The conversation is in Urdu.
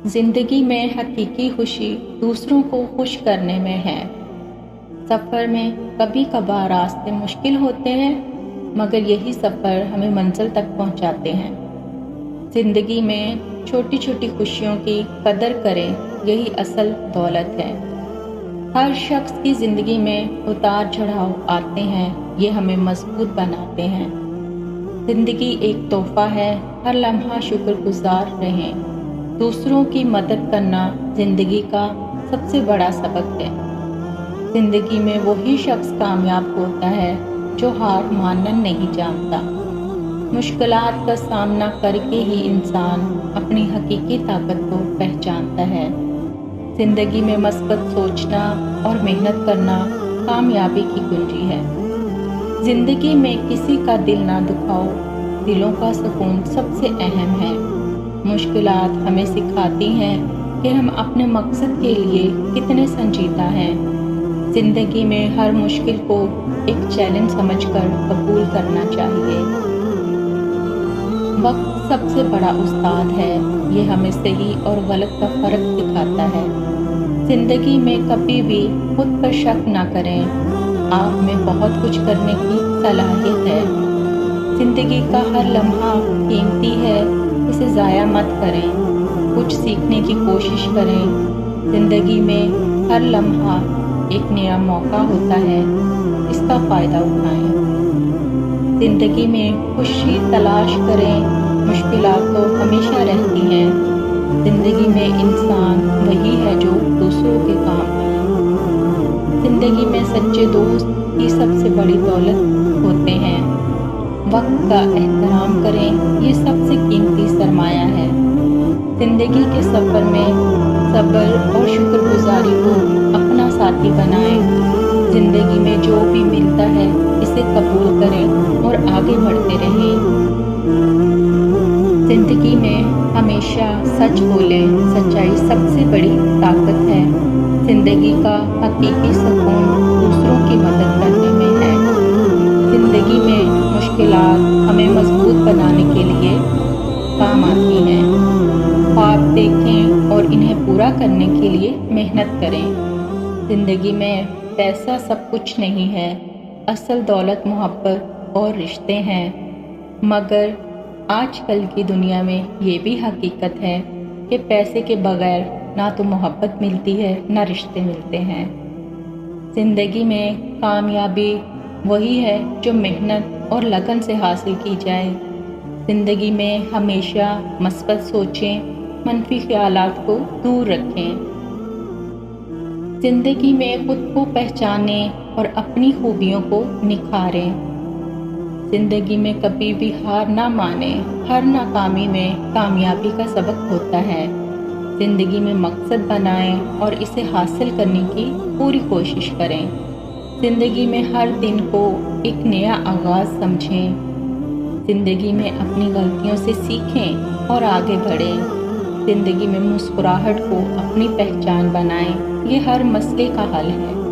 زندگی میں حقیقی خوشی دوسروں کو خوش کرنے میں ہے۔ سفر میں کبھی کبھار راستے مشکل ہوتے ہیں، مگر یہی سفر ہمیں منزل تک پہنچاتے ہیں۔ زندگی میں چھوٹی چھوٹی خوشیوں کی قدر کریں، یہی اصل دولت ہے۔ ہر شخص کی زندگی میں اتار چڑھاؤ آتے ہیں، یہ ہمیں مضبوط بناتے ہیں۔ زندگی ایک تحفہ ہے، ہر لمحہ شکر گزار رہیں۔ دوسروں کی مدد کرنا زندگی کا سب سے بڑا سبق ہے۔ زندگی میں وہی شخص کامیاب ہوتا ہے جو ہار ماننا نہیں جانتا۔ مشکلات کا سامنا کر کے ہی انسان اپنی حقیقی طاقت کو پہچانتا ہے۔ زندگی میں مثبت سوچنا اور محنت کرنا کامیابی کی کنجی ہے۔ زندگی میں کسی کا دل نہ دکھاؤ، دلوں کا سکون سب سے اہم ہے۔ مشکلات ہمیں سکھاتی ہیں کہ ہم اپنے مقصد کے لیے کتنے سنجیدہ ہیں۔ زندگی میں ہر مشکل کو ایک چیلنج سمجھ کر قبول کرنا چاہیے۔ وقت سب سے بڑا استاد ہے، یہ ہمیں صحیح اور غلط کا فرق دکھاتا ہے۔ زندگی میں کبھی بھی خود پر شک نہ کریں، آپ میں بہت کچھ کرنے کی صلاحیت ہے۔ زندگی کا ہر لمحہ قیمتی ہے، اسے ضائع مت کریں، کچھ سیکھنے کی کوشش کریں۔ زندگی میں ہر لمحہ ایک نیا موقع ہوتا ہے، اس کا فائدہ اٹھائیں۔ زندگی میں خوشی تلاش کریں، مشکلات تو ہمیشہ رہتی ہیں۔ زندگی میں انسان وہی ہے جو دوسروں کے کام آئے۔ زندگی میں سچے دوست ہی سب سے بڑی دولت ہوتے ہیں۔ وقت کا احترام کریں، یہ سب سے قیمتی سرمایہ ہے۔ زندگی کے سفر میں صبر اور شکر گزاری کو اپنا ساتھی بنائیں۔ زندگی میں جو بھی ملتا ہے اسے قبول کریں اور آگے بڑھتے رہیں۔ زندگی میں ہمیشہ سچ بولیں، سچائی سب سے بڑی طاقت ہے۔ زندگی کا حقیقی سکون دوسروں کی مدد کرنے میں ہے۔ زندگی میں مشکلات ہمیں مضبوط بنانے کے لیے کام آتی ہیں۔ خواب دیکھیں اور انہیں پورا کرنے کے لیے محنت کریں۔ زندگی میں پیسہ سب کچھ نہیں ہے، اصل دولت محبت اور رشتے ہیں۔ مگر آج کل کی دنیا میں یہ بھی حقیقت ہے کہ پیسے کے بغیر نہ تو محبت ملتی ہے، نہ رشتے ملتے ہیں۔ زندگی میں کامیابی وہی ہے جو محنت اور لگن سے حاصل کی جائے۔ زندگی میں ہمیشہ مثبت سوچیں، منفی خیالات کو دور رکھیں۔ زندگی میں خود کو پہچانیں اور اپنی خوبیوں کو نکھاریں۔ زندگی میں کبھی بھی ہار نہ مانیں، ہر ناکامی میں کامیابی کا سبق ہوتا ہے۔ زندگی میں مقصد بنائیں اور اسے حاصل کرنے کی پوری کوشش کریں۔ زندگی میں ہر دن کو ایک نیا آغاز سمجھیں۔ زندگی میں اپنی غلطیوں سے سیکھیں اور آگے بڑھیں۔ زندگی میں مسکراہٹ کو اپنی پہچان بنائیں، یہ ہر مسئلے کا حل ہے۔